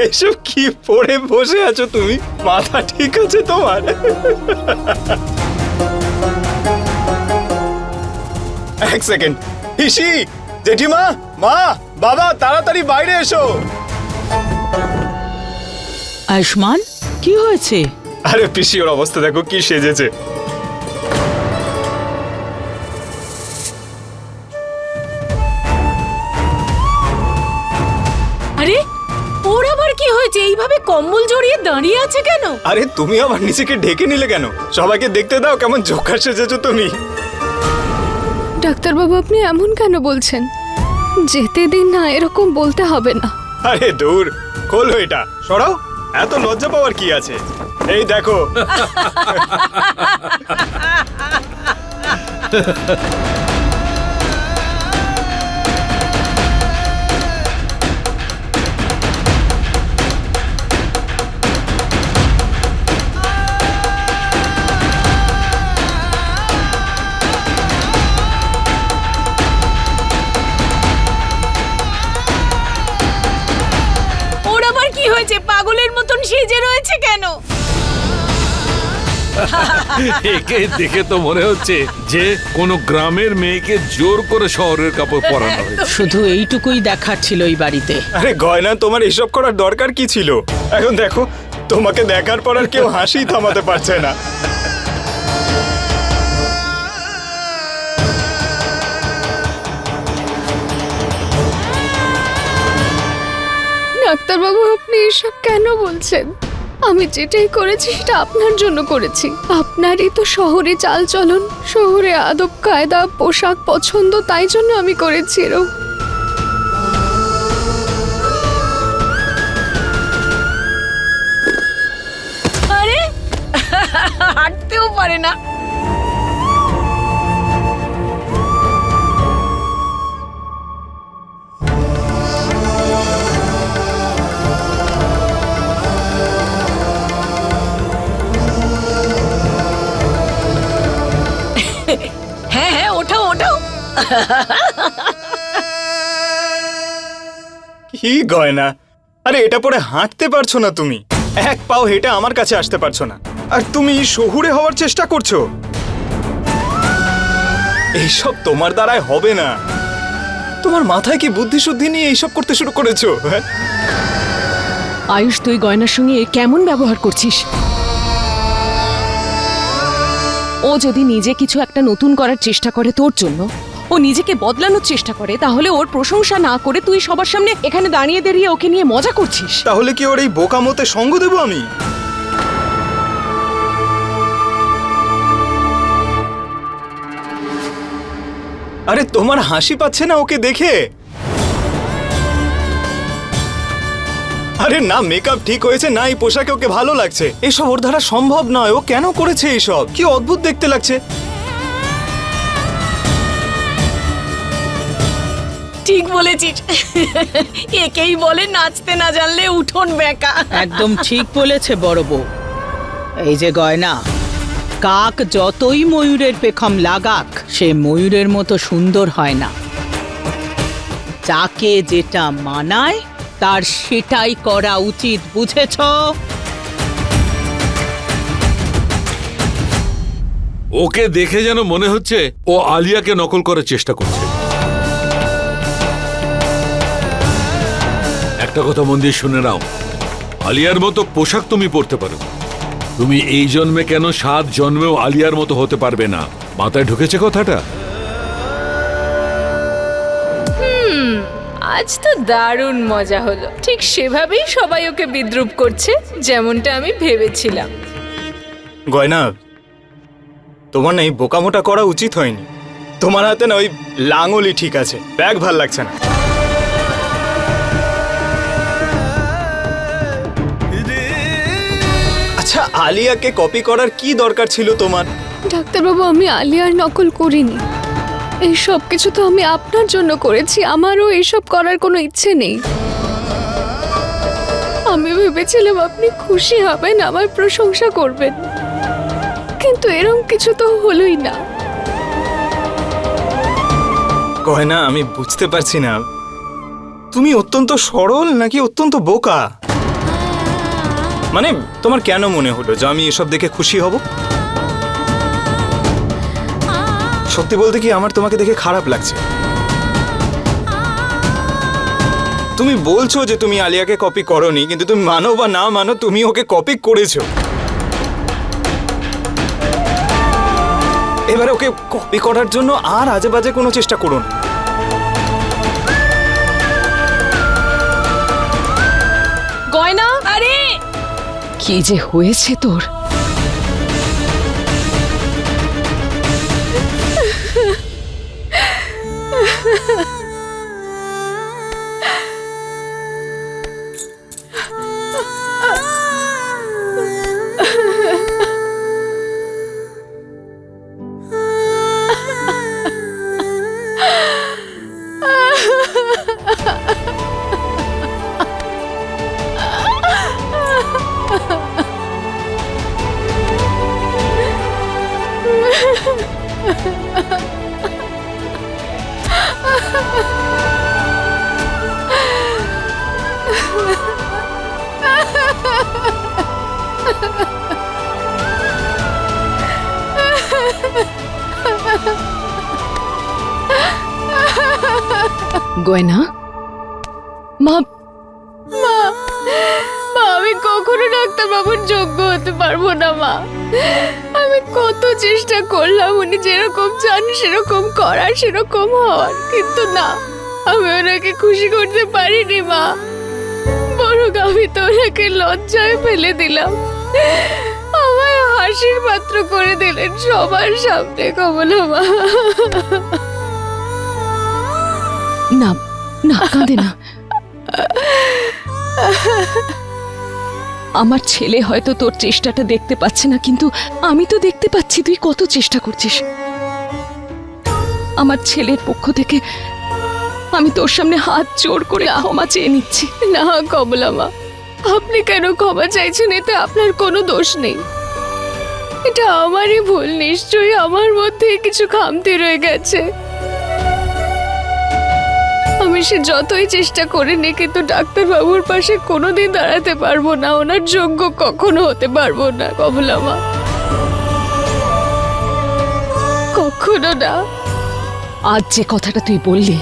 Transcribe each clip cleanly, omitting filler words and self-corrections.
এসব কি পড়ে বসে আছো তুমি? মাথা ঠিক আছে তোমার? এক সেকেন্ড। পিসি, জেঠিমা, মা, বাবা, তাড়াতাড়ি বাইরে এসো। আয়ুষ্মান, কি হয়েছে? আরে পিসি, ওর অবস্থা দেখো, কি সেজেছে। আরে ওর আবার কি হয়েছে? এইভাবে কম্বল জড়িয়ে দাঁড়িয়ে আছে কেন? আরে তুমি আবার নিজেকে ঢেকে নিলে কেন? সবাইকে দেখতে দাও কেমন জোকার সেজেছো তুমি। ডাক্তারবাবু, আপনি এমন কেন বলছেন? যেতে দিন না, এরকম বলতে হবে না। আরে দূর, খোলো এটা, সরাও। এত লজ্জা পাওয়ার কি আছে? এই দেখো। ওর আবার কি হয়েছে? পাগলের মতন সেজে রয়েছে কেন? একে দেখে তো মনে হচ্ছে যে কোনো গ্রামের মেয়েকে জোর করে শহরের কাপড় পরানো হয়েছে। শুধু এইটুকুই দেখার ছিল এই বাড়িতে। আরে গয়না, তোমার এসব করার দরকার কি ছিল? এখন দেখো, তোমাকে দেখার পর আর কেউ হাসি থামাতে পারছে না। ডাক্তারবাবু, আপনি এসব কেন বলছেন? আমি যেটাই করেছি সেটা আপনার জন্য করেছি। আপনারই তো শহরে চালচলন, শহরে আদব কায়দা, পোশাক পছন্দ, তাই জন্য আমি করেছি এরকম। আরে হাঁটতেও পারে না। হ্যাঁ হ্যাঁ, ওঠাও ওঠাও। কি গয়না? আরে এটা পরে হাঁটতে পারছো না তুমি, এক পাও হেঁটে আমার কাছে আসতে পারছো না, আর তুমি শহুরে হওয়ার চেষ্টা করছো। এইসব তোমার দ্বারাই হবে না। তোমার মাথায় কি বুদ্ধি শুদ্ধি নিয়ে এইসব করতে শুরু করেছো? হ্যাঁ, আয়ুষ, তুই গয়নার সঙ্গে কেমন ব্যবহার করছিস? ও যদি নিজে কিছু একটা নতুন করার চেষ্টা করে তোর জন্য, ও নিজেকে বদলানোর চেষ্টা করে, তাহলে ওর প্রশংসা না করে তুই সবার সামনে এখানে দাঁড়িয়ে দাঁড়িয়ে ওকে নিয়ে মজা করছিস। তাহলে কি ওর এই বোকামোতে সঙ্গ দেবো আমি? আরে তোমার হাসি পাচ্ছে না ওকে দেখে? আরে না মেকআপ ঠিক হয়েছে, না এই পোশাকে ওকে ভালো লাগছে। এসব ওর দ্বারা সম্ভব নয়। ও কেন করেছে এইসব? কি অদ্ভুত দেখতে লাগছে। ঠিক বলেছিস। একেই বলে নাচতে না জানলে উঠোন বেঁকা। একদম ঠিক বলেছে বড় বউ। এই যে গয়না, কাক যতই ময়ূরের পেখম লাগাক, সে ময়ূরের মতো সুন্দর হয় না। যাকে যেটা মানায় তার সেটাই করা উচিত, বুঝেছ? ওকে দেখে যেন মনে হচ্ছে ও আলিয়াকে নকল করার চেষ্টা করছে। একটা কথা মন দিয়ে শুনে নাও, আলিয়ার মতো পোশাক তুমি পরতে পারো, তুমি এই জন্মে কেন 7 জন্মেও আলিয়ার মতো হতে পারবে না। মাথায় ঢুকেছে কথাটা? আজ তো দারুণ মজা হলো। ঠিক সেভাবেই সবাই ওকে বিদ্রূপ করছে, যেমনটা আমি ভেবেছিলাম। গয়না, তোমার না এই বোকামোটা করা উচিত হয়নি। তোমার হাতে না ওই লাঙলই ঠিক আছে, ব্যাগ ভাল লাগছে না। আচ্ছা, আলিয়াকে কপি করার কি দরকার ছিল তোমার? ডাক্তারবাবু, আমি আলিয়ার নকল করিনি। এই সব কিছু তো আমি আপনার জন্য করেছি। আমারও এইসব করার কোনো ইচ্ছে নেই। আমি ভেবেছিলাম আপনি খুশি হবেন, আমার প্রশংসা করবেন, কিন্তু এরকম কিছু তো হলোই না। গয়না, আমি বুঝতে পারছি না তুমি অত্যন্ত সরল নাকি অত্যন্ত বোকা। মানে তোমার কেন মনে হলো যে আমি এসব দেখে খুশি হব? সত্যি বলতে কি আমার তোমাকে দেখে খারাপ লাগছে। তুমি বলছো যে তুমি আলিয়াকে কপি করোনি, কিন্তু তুমি মানো বা না মানো তুমি ওকে কপি করেছো। এবারে ওকে কপি করার জন্য আর আজে বাজে কোনো চেষ্টা করো না। গয়না, আরে কি যে হয়েছে তোর? গয়না, মা মা, আমি কখনো ডাক্তারবাবুর যোগ্য হতে পারবো না মা। আমি কত চেষ্টা করলাম উনি যেরকম চান সেরকম করার, সেরকম হওয়ার, কিন্তু না, আমি ওনাকে খুশি করতে পারিনি মা। বরং আমি তো ওনাকে লজ্জায় ফেলে দিলাম, আমায় হাসির পাত্র করে দিলেন সবার সামনে। কমলা মা, না না, কাঁদে না। আমার ছেলে হয়তো তোর চেষ্টাটা দেখতে পাচ্ছে না, কিন্তু আমি তো দেখতে পাচ্ছি তুই কত চেষ্টা করছিস। আমার ছেলের পক্ষ থেকে আমি তোর সামনে হাত জোড় করে ক্ষমা চেয়ে নিচ্ছি। না কমলা মা, আপনি কেন ক্ষমা চাইছেন? এতে আপনার কোনো দোষ নেই। এটা আমারই ভুল, নিশ্চয়ই আমার মধ্যে কিছু খামতি রয়ে গেছে। আমি সে যতই চেষ্টা করিনি, কিন্তু ডাক্তারবাবুর পাশে কোনোদিন দাঁড়াতে পারবো না, ওনার যোগ্য কখনো হতে পারবো না কমলা মা, কখনো না। আজ যে কথাটা তুই বললি,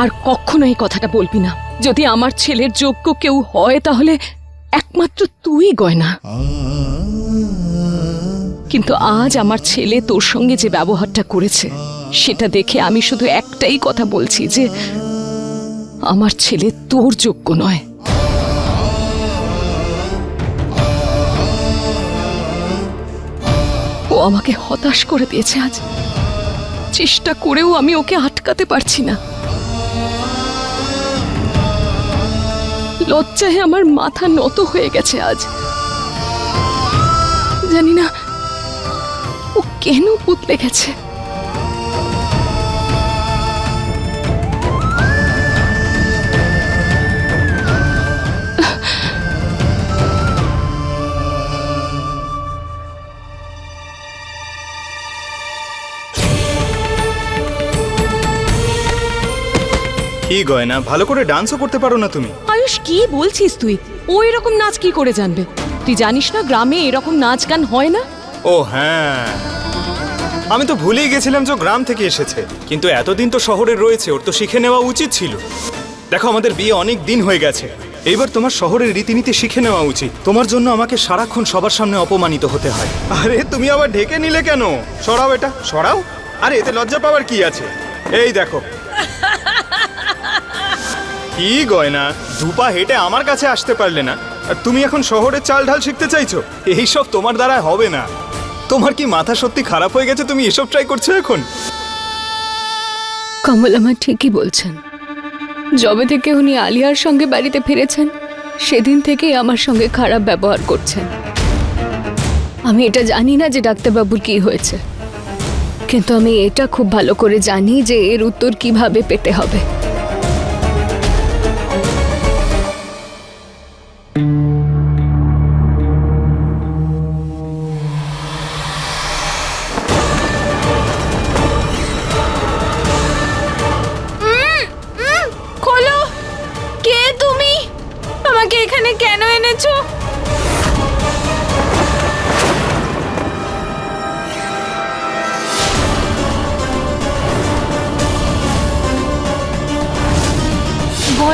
আর কখনো এই কথাটা বলবি না। যদি আমার ছেলের যোগ্য কেউ হয় তাহলে একমাত্র তুই গয়না। কিন্তু আজ আমার ছেলে তোর সঙ্গে যে ব্যবহারটা করেছে সেটা দেখে আমি শুধু একটাই কথা বলছি যে আমার ছেলে তোর যোগ্য নয়। ও আমাকে হতাশ করে দিয়েছে আজ। চেষ্টা করেও আমি ওকে আটকাতে পারছি না। লজ্জায় আমার মাথা নত হয়ে গেছে আজ। জানি না ও কেন বদলে গেছে। কি গয়না, ভালো করে ডান্সও করতে পারো না তুমি? আয়ুষ, কি বলছিস তুই? ও এরকম নাচ কি করে জানবে? তুই জানিস না গ্রামে এরকম নাচ গান হয় না? ও হ্যাঁ, আমি তো ভুলেই গেছিলাম যে ও গ্রাম থেকে এসেছে। কিন্তু এতদিন তো শহরে রয়েছে, ওর তো শিখে নেওয়া উচিত ছিল। দেখো, আমাদের বিয়ে অনেক দিন হয়ে গেছে, এইবার তোমার শহরের রীতিনীতি শিখে নেওয়া উচিত। তোমার জন্য আমাকে সারাক্ষণ সবার সামনে অপমানিত হতে হয়। আরে তুমি আবার ঢেকে নিলে কেন? সরাও এটা, সরাও। আরে এতে লজ্জা পাওয়ার কি আছে? এই দেখো। কি গয়না, দুপা হেঁটে আমার কাছে আসতে পারলে না, আর তুমি এখন শহরের চাল ঢাল শিখতে চাইছো? এইসব তোমার দ্বারা হবে না। তোমার কি মাথা সত্যি খারাপ হয়ে গেছে? তুমি এসব ট্রাই করছো এখন? কমলা মা ঠিকই বলছেন। যবে থেকে উনি আলিয়ার সঙ্গে বাড়িতে ফিরেছেন সেদিন থেকেই আমার সঙ্গে খারাপ ব্যবহার করছেন। আমি এটা জানি না যে ডাক্তারবাবুর কি হয়েছে, কিন্তু আমি এটা খুব ভালো করে জানি যে এর উত্তর কিভাবে পেতে হবে। খোলো, কে তুমি? আমাকে এখানে কেন এনেছো?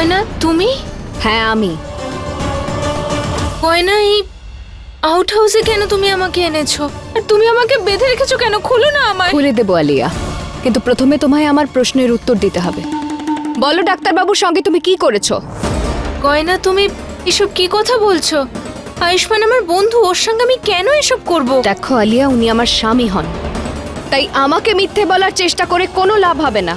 গয়না তুমি? হ্যাঁ আমি। গয়না এই আউট হাউসে কেন তুমি আমাকে এনেছো? আর তুমি আমাকে বেঁধে রেখেছো কেন? খুলো না আমায়। খুলে দেবো আলিয়া, কিন্তু প্রথমে তোমায় আমার প্রশ্নের উত্তর দিতে হবে। বলো ডাক্তারবাবুর সঙ্গে তুমি কি করেছো? গয়না তুমি এসব কি কথা বলছো? আয়ুষ্মান আমার বন্ধু, ওর সঙ্গে আমি কেন এসব করব? দেখো আলিয়া, উনি আমার স্বামী হন, তাই আমাকে মিথ্যে বলার চেষ্টা করে কোনো লাভ হবে না।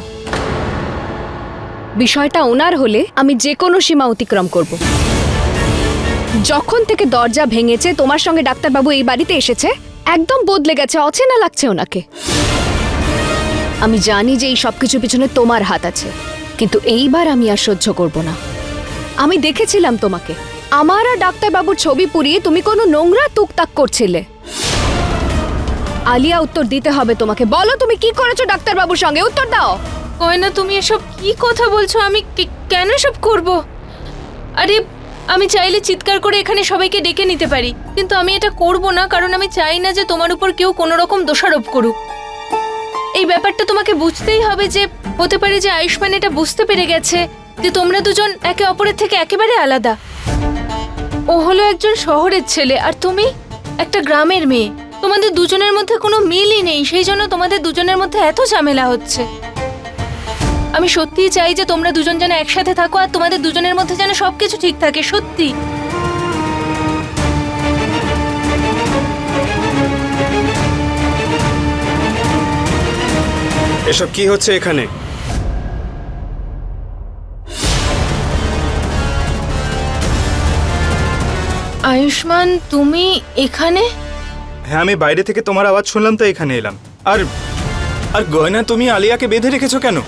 বিষয়টা ওনার হলে আমি যে কোনো সীমা অতিক্রম করব। যখন থেকে দরজা ভেঙেছে তোমার সঙ্গে ডাক্তারবাবু এই বাড়িতে এসেছে, একদম বদলে গেছে, অচেনা লাগছে ওনাকে। আমি জানি যে এই সবকিছু পিছনে তোমার হাত আছে, কিন্তু এইবার আমি আর সহ্য করব না। আমি দেখেছিলাম তোমাকে, আমার আর ডাক্তারবাবুর ছবি পুড়িয়ে তুমি কোনো নোংরা তুকতাক করছিলে। আলিয়া, উত্তর দিতে হবে তোমাকে। বলো তুমি কি করেছো ডাক্তারবাবুর সঙ্গে, উত্তর দাও। গয়না তুমি এসব কি কথা বলছো? আমি কেন এসব করব? আরে আমি চাইলে চিৎকার করে এখানে সবাইকে ডেকে নিতে পারি, কিন্তু আমি এটা করব না, কারণ আমি চাই না যে তোমার উপর কেউ কোনো রকম দোষারোপ করুক। এই ব্যাপারটা তোমাকে বুঝতেই হবে যে হতে পারে যে আয়ুষ্মান এটা বুঝতে পেরে গেছে যে তোমরা দুজন একে অপরের থেকে একেবারে আলাদা। ও হলো একজন শহরের ছেলে আর তুমি একটা গ্রামের মেয়ে। তোমাদের দুজনের মধ্যে কোনো মিলই নেই, সেই জন্য তোমাদের দুজনের মধ্যে এত ঝামেলা হচ্ছে। আমি সত্যিই চাই যে তোমরা দুজন যেন একসাথে থাকো আর তোমাদের দুজনের মধ্যে যেন সবকিছু ঠিক থাকে, সত্যি। এসব কি হচ্ছে এখানে? আয়ুষ্মান, তুমি এখানে? হ্যাঁ, আমি বাইরে থেকে তোমার আওয়াজ শুনলাম তো এখানে এলাম। আর আর গয়না, তুমি আলিয়াকে বেঁধে রেখেছো কেন?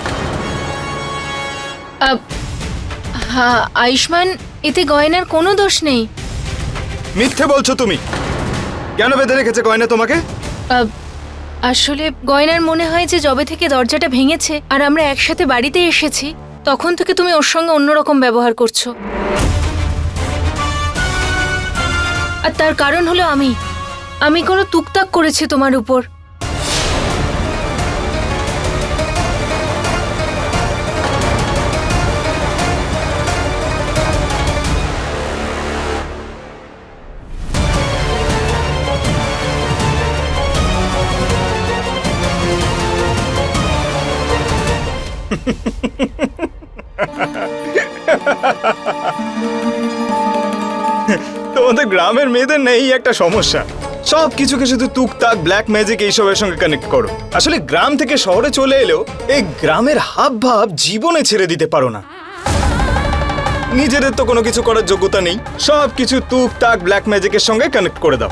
হ্যাঁ আয়ুষ্মান, এতে গয়নার কোনো দোষ নেই। মিথ্যে বলছো তুমি। কেন বেঁধে রেখেছে গয়না তোমাকে? আসলে গয়নার মনে হয় যে যবে থেকে দরজাটা ভেঙেছে আর আমরা একসাথে বাড়িতে এসেছি, তখন থেকে তুমি ওর সঙ্গে অন্যরকম ব্যবহার করছো। আর তার কারণ হলো আমি কোনো তুকতাক করেছি তোমার উপর। তোমাদের গ্রামের মেয়েদের নেই একটা সমস্যা, সব কিছুকে শুধু টুকটাক ব্ল্যাক ম্যাজিক এইসবের সঙ্গে কানেক্ট করো। আসলে গ্রাম থেকে শহরে চলে এলেও এই গ্রামের হাব ভাব জীবনে ছেড়ে দিতে পারো না। নিজেদের তো কোনো কিছু করার যোগ্যতা নেই, সব কিছু টুকটাক ব্ল্যাক ম্যাজিকের সঙ্গে কানেক্ট করে দাও।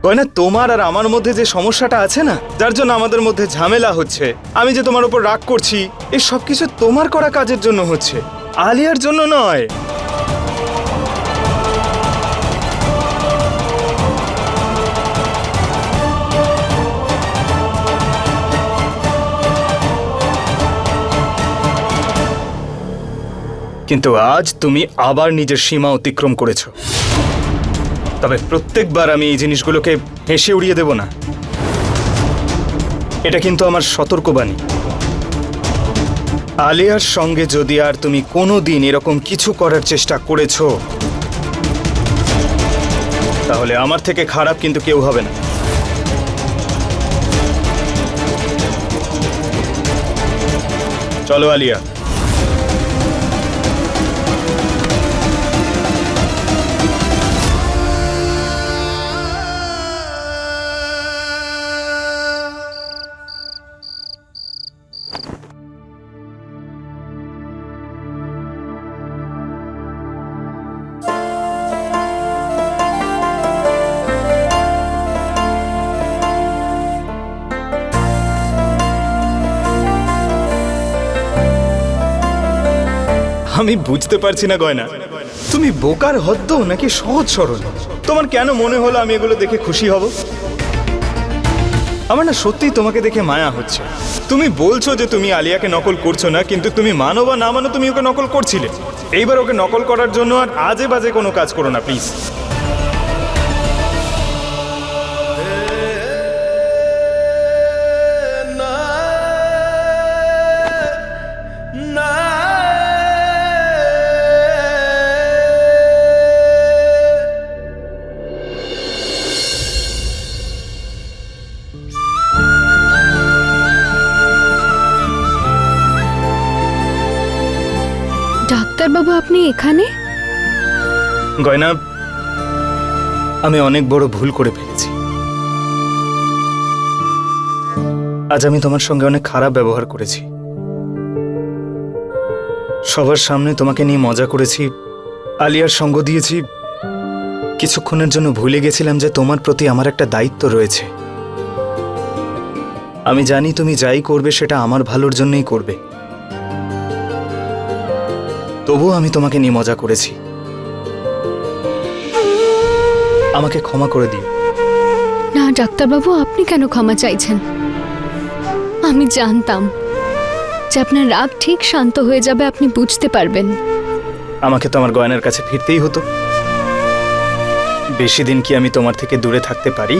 গয়না, তোমার আর আমার মধ্যে যে সমস্যাটা আছে না, যার জন্য আমাদের মধ্যে ঝামেলা হচ্ছে, আমি যে তোমার উপর রাগ করছি, এই সব কিছু তোমার করা কাজের জন্য হচ্ছে, আলিয়ার জন্য নয়। কিন্তু আজ তুমি আবার নিজের সীমা অতিক্রম করেছো। তবে প্রত্যেকবার আমি এই জিনিসগুলোকে হেসে উড়িয়ে দেব না। এটা কিন্তু আমার সতর্কবাণী। আলিয়ার সঙ্গে যদি আর তুমি কোনোদিন এরকম কিছু করার চেষ্টা করেছো, তাহলে আমার থেকে খারাপ কিন্তু কেউ হবে না। চলো আলিয়া। আমি বুঝতে পারছি না গয়না, তুমি বোকার হদ্দ নাকি সহজ সরল? তোমার কেন মনে হলো আমি এগুলো দেখে খুশি হব? আমার না সত্যিই তোমাকে দেখে মায়া হচ্ছে। তুমি বলছো যে তুমি আলিয়াকে নকল করছো না, কিন্তু তুমি মানো বা না মানো তুমি ওকে নকল করছিলে। এইবার ওকে নকল করার জন্য আর আজে বাজে কোনো কাজ করো না প্লিজ। ডাক্তারবাবু আপনি এখানে? গয়না, আমি অনেক বড় ভুল করে ফেলেছি। আজ আমি তোমার সঙ্গে অনেক খারাপ ব্যবহার করেছি। সবার সামনে তোমাকে নিয়ে মজা করেছি, আলিয়ার সঙ্গ দিয়েছি। কিছুক্ষণের জন্য ভুলে গেছিলাম যে তোমার প্রতি আমার একটা দায়িত্ব রয়েছে। আমি জানি তুমি যাই করবে সেটা আমার ভালোর জন্যই করবে, তবুও আমি তোমাকে নিয়ে মজা করেছি। আমাকে ক্ষমা করে দিও। না ডাক্তারবাবু, আপনি কেন ক্ষমা চাইছেন? আমি জানতাম যে আপনার রাগ ঠিক শান্ত হয়ে যাবে, আপনি বুঝতে পারবেন। আমাকে তো আমার গয়নার কাছে ফিরতেই হতো। বেশি দিন কি আমি তোমার থেকে দূরে থাকতে পারি?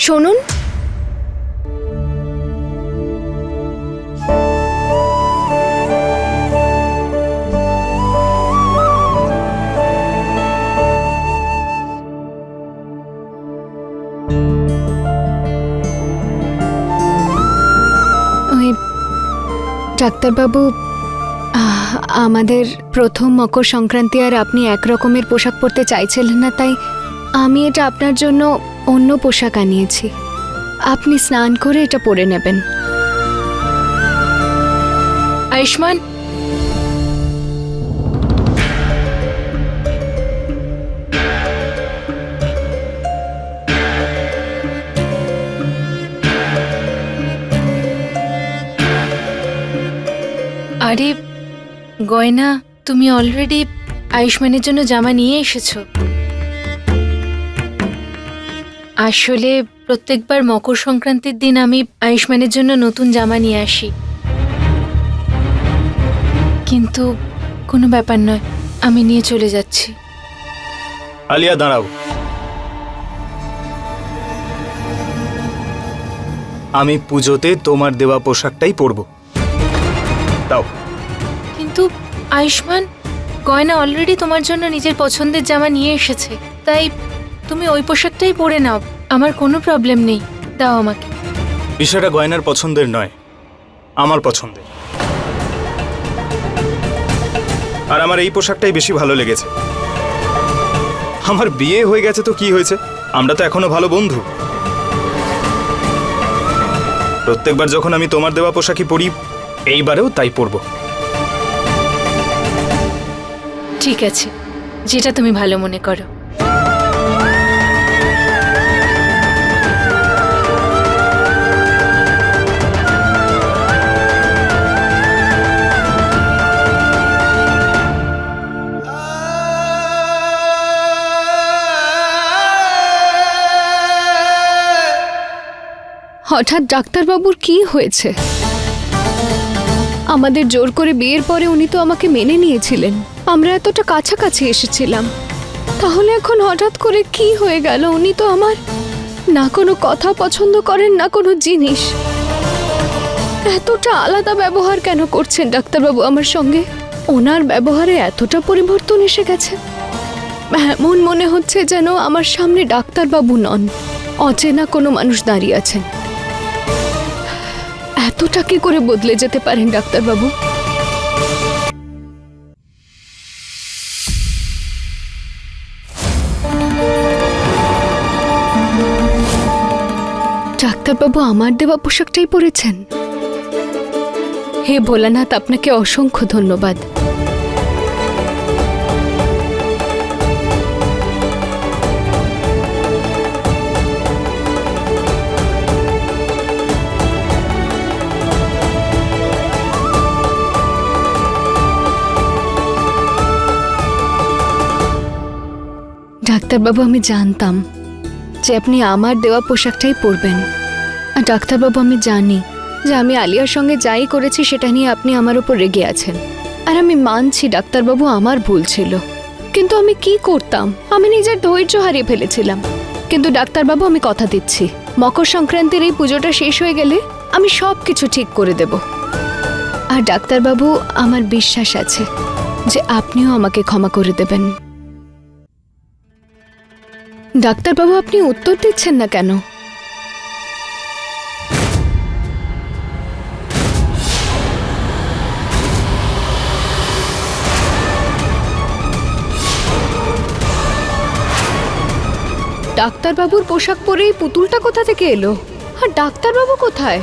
শুনুন, ওই ডাক্তারবাবু, আমাদের প্রথম মকর সংক্রান্তি আর আপনি এক রকমের পোশাক পরতে চাইছিলেন না, তাই আমি এটা আপনার জন্য অন্য পোশাক আনিয়েছি। আপনি স্নান করে এটা পরে নেবেন। আয়ুষ্মান, আরে গয়না, তুমি অলরেডি আয়ুষ্মানের জন্য জামা নিয়ে এসেছো। আসলে প্রত্যেকবার মকর সংক্রান্তির দিন আমি আয়ুষ্মানের জন্য নতুন জামা নিয়ে আসি, কিন্তু কোনো ব্যাপার নয়, আমি নিয়ে চলে যাচ্ছি। আলিয়া দাঁড়াও, আমি পুজোতে তোমার দেওয়া পোশাকটাই পরবো। দাও। কিন্তু আয়ুষ্মান, গয়না অলরেডি তোমার জন্য নিজের পছন্দের জামা নিয়ে এসেছে, তাই তুমি ওই পোশাকটাই পরে নাও, আমার কোনো প্রবলেম নেই। দাও আমাকে। বিষয়টা গয়নার পছন্দের নয়, আমার পছন্দের। আর আমার এই পোশাকটাই বেশি ভালো লেগেছে। আমার বিয়ে হয়ে গেছে তো কি হয়েছে, আমরা তো এখনো ভালো বন্ধু। প্রত্যেকবার যখন আমি তোমার দেওয়া পোশাকই পরি, এইবারেও তাই পরবো। ঠিক আছে, যেটা তুমি ভালো মনে করো। হঠাৎ ডাক্তারবাবুর কি হয়েছে? আমাদের জোর করে বিয়ের পরে উনি তো আমাকে মেনে নিয়েছিলেন, আমরা এতটা কাছাকাছি এসেছিলাম, তাহলে এখন হঠাৎ করে কি হয়ে গেল? উনি তো আমার না কোনো কথা পছন্দ করেন, না কোনো জিনিস। এতটা আলাদা ব্যবহার কেন করছেন ডাক্তারবাবু আমার সঙ্গে? ওনার ব্যবহারে এতটা পরিবর্তন এসে গেছে, এমন মনে হচ্ছে যেন আমার সামনে ডাক্তারবাবু নন, অচেনা কোনো মানুষ দাঁড়িয়ে আছেন। এতটা কি করে বদলে যেতে পারেন ডাক্তারবাবু? ডাক্তারবাবু আমার দেওয়া পোশাকটাই পরেছেন? হে ভোলানাথ, আপনাকে অসংখ্য ধন্যবাদ। ডাক্তারবাবু, আমি জানতাম যে আপনি আমার দেওয়া পোশাকটাই পরবেন। আর ডাক্তারবাবু, আমি জানি যে আমি আলিয়ার সঙ্গে যাই করেছি সেটা নিয়ে আপনি আমার উপর রেগে আছেন। আর আমি মানছি ডাক্তারবাবু, আমার ভুল ছিল। কিন্তু আমি কি করতাম, আমি নিজের ধৈর্য হারিয়ে ফেলেছিলাম। কিন্তু ডাক্তারবাবু, আমি কথা দিচ্ছি, মকর সংক্রান্তির এই পুজোটা শেষ হয়ে গেলে আমি সব কিছু ঠিক করে দেব। আর ডাক্তারবাবু, আমার বিশ্বাস আছে যে আপনিও আমাকে ক্ষমা করে দেবেন। ডাক্তারবাবু, আপনি উত্তর দিচ্ছেন না কেন? ডাক্তারবাবুর পোশাক পরে এই পুতুলটা কোথা থেকে এলো? আর ডাক্তারবাবু কোথায়?